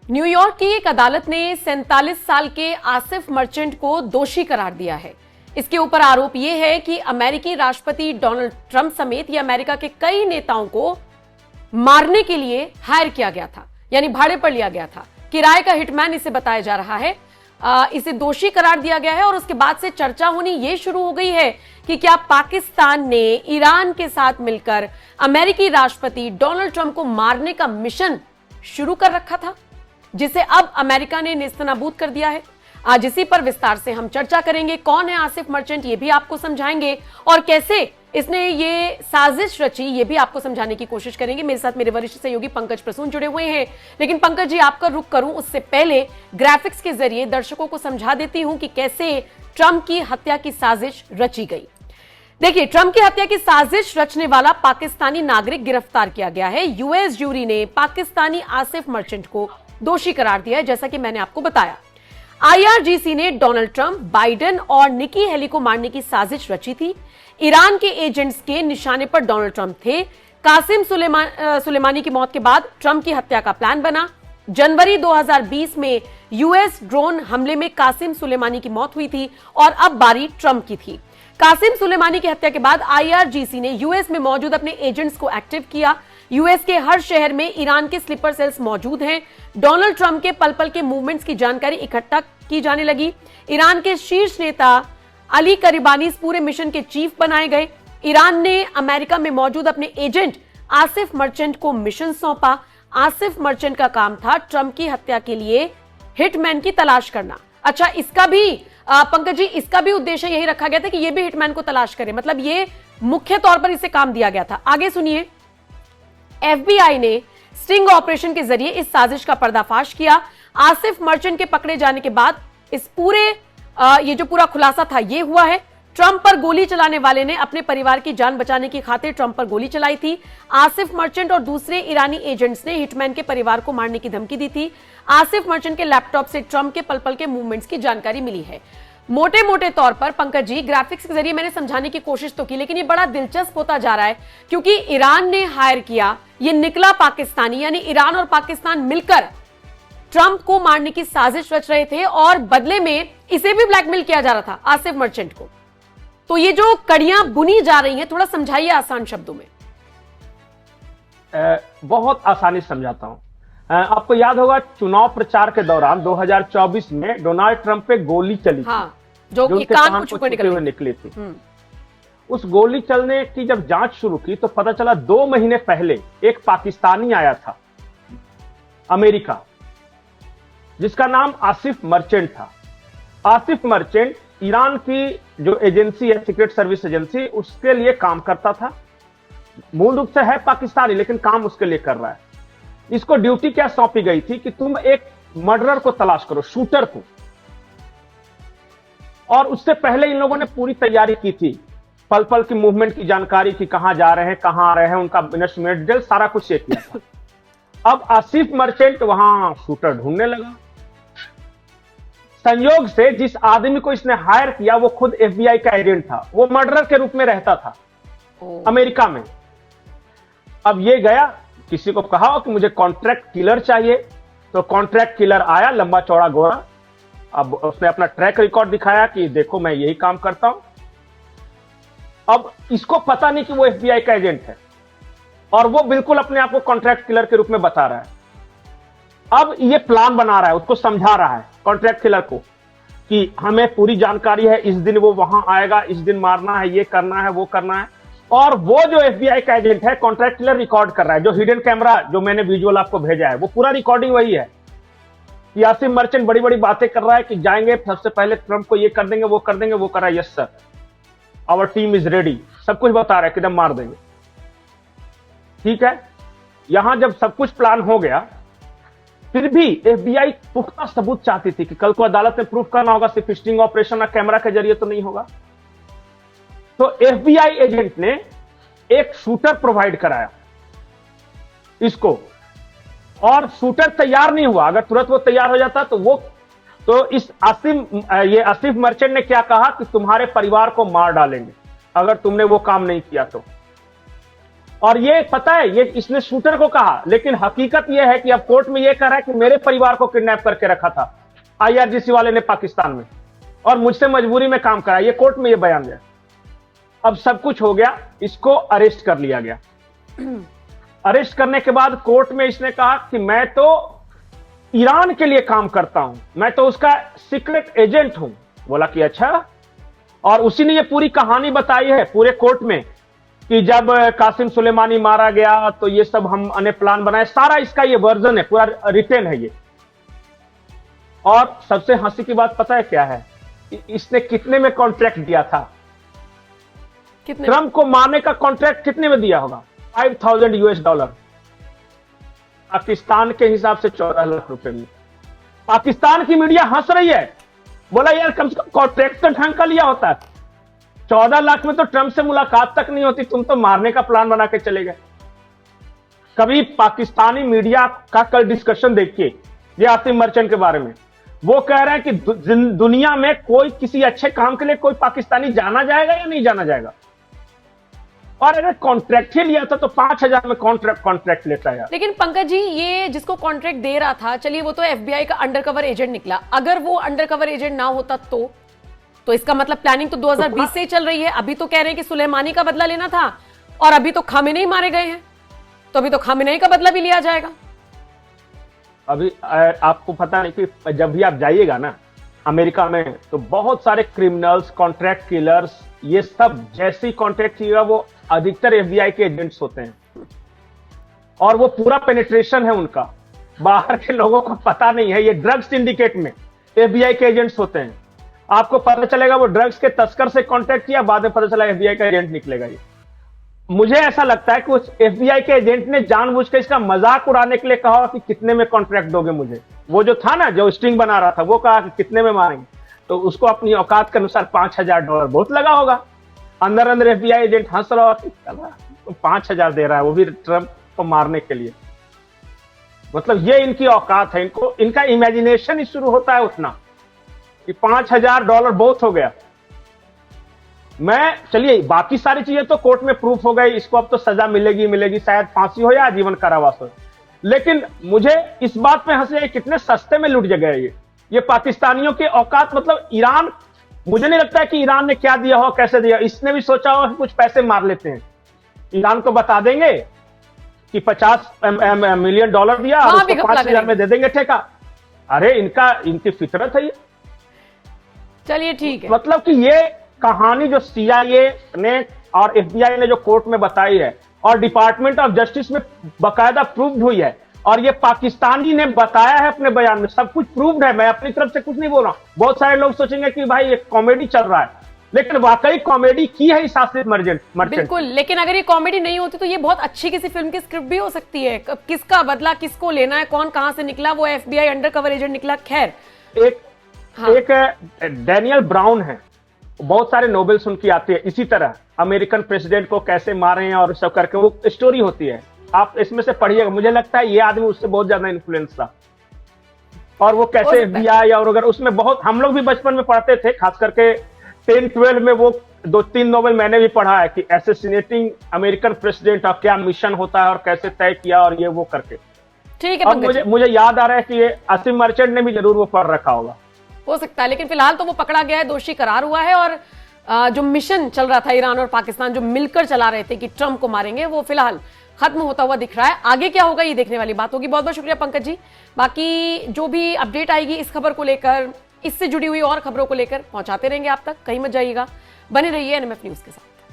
New York की एक अदालत ने 47 साल के आसिफ मर्चेंट को दोषी करार दिया है। इसके ऊपर आरोप यह है कि अमेरिकी राष्ट्रपति डोनाल्ड ट्रंप समेत ये अमेरिका के कई नेताओं को मारने के लिए हायर किया गया था, यानी भाड़े पर लिया गया था। किराए का हिटमैन इसे बताया जा रहा है। इसे दोषी करार दिया गया है और उसके बाद से चर्चा होनी यह शुरू हो गई है कि क्या पाकिस्तान ने ईरान के साथ मिलकर अमेरिकी राष्ट्रपति डोनाल्ड ट्रंप को मारने का मिशन शुरू कर रखा था, जिसे अब अमेरिका ने नेस्तनाबूद कर दिया है। आज इसी पर विस्तार से हम चर्चा करेंगे। कौन है आसिफ मर्चेंट, ये भी आपको समझाएंगे, और कैसे इसने ये साजिश रची ये भी आपको समझाने की कोशिश करेंगे। मेरे साथ मेरे वरिष्ठ सहयोगी पंकज प्रसून जुड़े हुए हैं। लेकिन पंकज जी, आपका रुख करूं उससे पहले ग्राफिक्स के जरिए दर्शकों को समझा देती हूं कि कैसे ट्रंप की हत्या की साजिश रची गई। देखिए, ट्रंप की हत्या की साजिश रचने वाला पाकिस्तानी नागरिक गिरफ्तार किया गया है। यूएस ज्यूरी ने पाकिस्तानी आसिफ मर्चेंट को दोषी करार दिया है, जैसा कि मैंने आपको बताया। आईआरजीसी ने डोनाल्ड ट्रंप, बाइडेन और निकी हेली को मारने की साजिश रची थी। ईरान के एजेंट्स के निशाने पर डोनाल्ड ट्रंप थे। कासिम सुलेमानी की मौत के बाद ट्रंप की हत्या का प्लान बना। जनवरी 2020 में यूएस ड्रोन हमले में कासिम सुलेमानी की मौत हुई थी और अब बारी ट्रंप की थी। कासिम सुलेमानी की हत्या के बाद आईआरजीसी ने यूएस में मौजूद अपने एजेंट्स को एक्टिव किया। यूएस के हर शहर में ईरान के स्लीपर सेल्स मौजूद हैं। डोनाल्ड ट्रंप के पल पल के मूवमेंट्स की जानकारी इकट्ठा की जाने लगी। ईरान के शीर्ष नेता अली करीबानी इस पूरे मिशन के चीफ बनाए गए। ईरान ने अमेरिका में मौजूद अपने एजेंट आसिफ मर्चेंट को मिशन सौंपा। आसिफ मर्चेंट का काम था ट्रंप की हत्या के लिए हिटमैन की तलाश करना। अच्छा, इसका भी पंकज जी, इसका भी उद्देश्य यही रखा गया था कि यह भी हिटमैन को तलाश करे, मतलब ये मुख्य तौर पर इसे काम दिया गया था। आगे सुनिए। एफबीआई ने स्टिंग ऑपरेशन के जरिए इस साजिश का पर्दाफाश किया। आसिफ मर्चेंट के पकड़े जाने के बाद इस पूरे ये जो पूरा खुलासा था ये हुआ है। ट्रंप पर गोली चलाने वाले ने अपने परिवार की जान बचाने की खातिर ट्रंप पर गोली चलाई थी। आसिफ मर्चेंट और दूसरे ईरानी एजेंट्स ने हिटमैन के परिवार को मारने की धमकी दी थी। आसिफ मर्चेंट के लैपटॉप से ट्रंप के पल पल के मूवमेंट्स की जानकारी मिली है। मोटे मोटे तौर पर पंकज जी, ग्राफिक्स के जरिए मैंने समझाने की कोशिश तो की, लेकिन ये बड़ा दिलचस्प होता जा रहा है क्योंकि ईरान ने हायर किया, ये निकला पाकिस्तानी, यानी ईरान और पाकिस्तान मिलकर ट्रंप को मारने की साजिश रच रहे थे और बदले में इसे भी ब्लैकमेल किया जा रहा था, आसिफ मर्चेंट को। तो ये जो कड़ियां बुनी जा रही हैं, थोड़ा समझाइए आसान शब्दों में। बहुत आसानी से समझाता हूं। आपको याद होगा चुनाव प्रचार के दौरान 2024 में डोनाल्ड ट्रंप पे गोली चली थी, जो कान को छुपे निकली थी। उस गोली चलने की जब जांच शुरू की तो पता चला 2 महीने पहले एक पाकिस्तानी आया था अमेरिका, जिसका नाम आसिफ मर्चेंट था। आसिफ मर्चेंट ईरान की जो एजेंसी है, सीक्रेट सर्विस एजेंसी, उसके लिए काम करता था। मूल रूप से है पाकिस्तानी, लेकिन काम उसके लिए कर रहा है। इसको ड्यूटी क्या सौंपी गई थी कि तुम एक मर्डरर को तलाश करो, शूटर को। और उससे पहले इन लोगों ने पूरी तैयारी की थी, पल पल की मूवमेंट की जानकारी थी, कहां जा रहे हैं, कहां आ रहे हैं, उनका मिनट टू मिनट डिटेल सारा कुछ चेक किया था। अब आसिफ मर्चेंट वहां शूटर ढूंढने लगा। संयोग से जिस आदमी को इसने हायर किया वो खुद एफबीआई का एजेंट था। वो मर्डरर के रूप में रहता था अमेरिका में। अब ये गया, किसी को कहा कि मुझे कॉन्ट्रैक्ट किलर चाहिए, तो कॉन्ट्रैक्ट किलर आया, लंबा चौड़ा गोरा। अब उसने अपना ट्रैक रिकॉर्ड दिखाया कि देखो मैं यही काम करता हूं। अब इसको पता नहीं कि वो एफबीआई का एजेंट है और वो बिल्कुल अपने आप को कॉन्ट्रैक्ट किलर के रूप में बता रहा है। अब ये प्लान बना रहा है, उसको समझा रहा है कॉन्ट्रैक्ट किलर को कि हमें पूरी जानकारी है, इस दिन वो वहां आएगा, इस दिन मारना है, ये करना है, वो करना है। और वो जो एफबीआई का एजेंट है, कॉन्ट्रैक्ट किलर रिकॉर्ड कर रहा है। जो हिडन कैमरा जो मैंने विजुअल आपको भेजा है, वो पूरा रिकॉर्डिंग वही है कि आसिफ मर्चेंट बड़ी बड़ी बातें कर रहा है कि जाएंगे सबसे पहले ट्रंप को ये कर देंगे, वो कर देंगे, वो कर रहा है। Yes sir, our team is ready, सब कुछ बता रहा है कि एकदम मार देंगे। ठीक है, यहां जब सब कुछ प्लान हो गया, फिर भी एफबीआई पुख्ता सबूत चाहती थी कि कल को अदालत में प्रूफ करना होगा, सिर्फ स्टिंग ऑपरेशन और कैमरा के जरिए तो नहीं होगा। तो एफबीआई एजेंट ने एक शूटर प्रोवाइड कराया इसको, और शूटर तैयार नहीं हुआ। अगर तुरंत वो तैयार हो जाता तो इस आसिफ मर्चेंट ने क्या कहा कि तुम्हारे परिवार को मार डालेंगे अगर तुमने वो काम नहीं किया तो। और ये पता है, ये इसने शूटर को कहा, लेकिन हकीकत ये है कि अब कोर्ट में ये कह रहा है कि मेरे परिवार को किडनैप करके रखा था IRGC वाले ने पाकिस्तान में, और मुझसे मजबूरी में काम करा। ये कोर्ट में ये बयान दिया। अब सब कुछ हो गया, इसको अरेस्ट कर लिया गया। अरेस्ट करने के बाद कोर्ट में इसने कहा कि मैं तो ईरान के लिए काम करता हूं, मैं तो उसका सीक्रेट एजेंट हूं। बोला कि अच्छा। और उसी ने ये पूरी कहानी बताई है पूरे कोर्ट में कि जब कासिम सुलेमानी मारा गया तो ये सब हमने प्लान बनाया। सारा इसका ये वर्जन है, पूरा रिटेन है ये। और सबसे हंसी की बात पता है क्या है? इसने कितने में कॉन्ट्रैक्ट दिया था? ट्रंप को मारने का कॉन्ट्रैक्ट कितने में दिया होगा? $5,000 पाकिस्तान के हिसाब से 14 लाख रुपए में। पाकिस्तान की मीडिया हंस रही है, बोला यार कम से कम कॉन्ट्रैक्ट तो ढंग का लिया होता है। 14 लाख में तो ट्रंप से मुलाकात तक नहीं होती, तुम तो मारने का प्लान बना के चले गए। कभी पाकिस्तानी मीडिया का कल डिस्कशन देखिए ये आसिम मर्चेंट के बारे में, वो कह रहे हैं कि दुनिया में कोई किसी अच्छे काम के लिए कोई पाकिस्तानी जाना जाएगा या नहीं जाना जाएगा। और अगर कॉन्ट्रैक्ट ही लिया था तो 5,000 में कॉन्ट्रैक्ट लेता है। लेकिन पंकज जी, ये जिसको कॉन्ट्रैक्ट दे रहा था, चलिए वो तो FBI का अंडरकवर एजेंट निकला, अगर वो अंडरकवर एजेंट ना होता तो इसका मतलब प्लानिंग तो 2020 से ही चल रही है। अभी तो कह रहे हैं कि सुलेमानी का बदला लेना था, और अभी तो खामेनेई मारे गए हैं, तो अभी तो खामेनेई का बदला भी लिया जाएगा। अभी आपको पता नहीं कि जब भी आप जाइएगा ना अमेरिका में, तो बहुत सारे क्रिमिनल्स, कॉन्ट्रैक्ट किलर्स, ये सब जैसे ही कॉन्ट्रैक्ट किएगा वो अधिकतर FBI के एजेंट्स होते हैं, और वो पूरा पेनिट्रेशन है उनका, बाहर के लोगों को पता नहीं है। ये ड्रग्स सिंडिकेट में FBI के एजेंट्स होते हैं। आपको पता चलेगा वो ड्रग्स के तस्कर से कॉन्टैक्ट किया, बाद में पता चला FBI का एजेंट निकलेगा। ये मुझे ऐसा लगता है कि उस FBI के एजेंट ने जानबूझ के इसका मजाक उड़ाने के लिए कहा कि कितने में कॉन्ट्रैक्ट दोगे मुझे। वो जो था ना, जो स्ट्रिंग बना रहा था, वो कहा कि कितने में मारेंगे, तो उसको अपनी औकात के अनुसार $5,000 बहुत लगा होगा। अंदर अंदर FBI एजेंट हंस रहा होगा, तो 5,000 दे रहा है वो भी ट्रंप को मारने के लिए। मतलब ये इनकी औकात है, इनका इमेजिनेशन ही शुरू होता है उठना कि $5,000 बहुत हो गया। चलिए बाकी सारी चीजें तो कोर्ट में प्रूफ हो गई, इसको अब तो सजा मिलेगी, शायद फांसी हो या आजीवन कारावास हो। लेकिन मुझे इस बात पे हंसी आई, कितने सस्ते में लुट गए ये पाकिस्तानियों के औकात। मतलब ईरान, मुझे नहीं लगता है कि ईरान ने क्या दिया हो, कैसे दिया। इसने भी सोचा हो कि कुछ पैसे मार लेते हैं, ईरान को बता देंगे कि $50 मिलियन दिया और उसको 5,000 में दे देंगे ठेका। अरे इनकी फितरत है ये। चलिए ठीक है। मतलब कि ये कहानी जो CIA ने और FBI ने जो कोर्ट में बताई है, और डिपार्टमेंट ऑफ जस्टिस में बकायदा प्रूव्ड हुई है, और ये पाकिस्तानी ने बताया है अपने बयान में, सब कुछ प्रूव्ड है। मैं अपनी तरफ से कुछ नहीं बोल रहा हूं। बहुत सारे लोग सोचेंगे कि भाई ये कॉमेडी चल रहा है, लेकिन वाकई कॉमेडी की है इस आसिफ मर्चेंट। बिल्कुल, लेकिन अगर ये कॉमेडी नहीं होती तो ये बहुत अच्छी किसी फिल्म की स्क्रिप्ट भी हो सकती है। किसका बदला किसको लेना है, कौन कहां से निकला, वो FBI अंडरकवर एजेंट निकला। खैर, एक डैनियल ब्राउन है, बहुत सारे नोबेल्स उनकी आती है, इसी तरह अमेरिकन प्रेसिडेंट को कैसे मारे हैं और सब करके वो स्टोरी होती है। आप इसमें से पढ़िएगा, मुझे लगता है ये आदमी उससे बहुत ज्यादा इन्फ्लुएंस था। और वो कैसे FBI और अगर उसमें बहुत, हम लोग भी बचपन में पढ़ते थे, खास करके 10-12 में वो 2-3 नोवेल मैंने भी पढ़ा है कि असैसिनेटिंग अमेरिकन प्रेसिडेंट और क्या मिशन होता है और कैसे तय किया और ये वो करके। ठीक है। और मुझे याद आ रहा है कि ये आसिम मर्चेंट ने भी जरूर वो पढ़ रखा होगा, हो सकता है। लेकिन फिलहाल तो वो पकड़ा गया है, दोषी करार हुआ है, और जो मिशन चल रहा था ईरान और पाकिस्तान जो मिलकर चला रहे थे कि ट्रंप को मारेंगे, वो फिलहाल खत्म होता हुआ दिख रहा है। आगे क्या होगा ये देखने वाली बात होगी। बहुत बहुत शुक्रिया पंकज जी। बाकी जो भी अपडेट आएगी इस खबर को लेकर, इससे जुड़ी हुई और खबरों को लेकर पहुंचाते रहेंगे आप तक। कहीं मत जाइएगा, बने रहिए NMF न्यूज के साथ।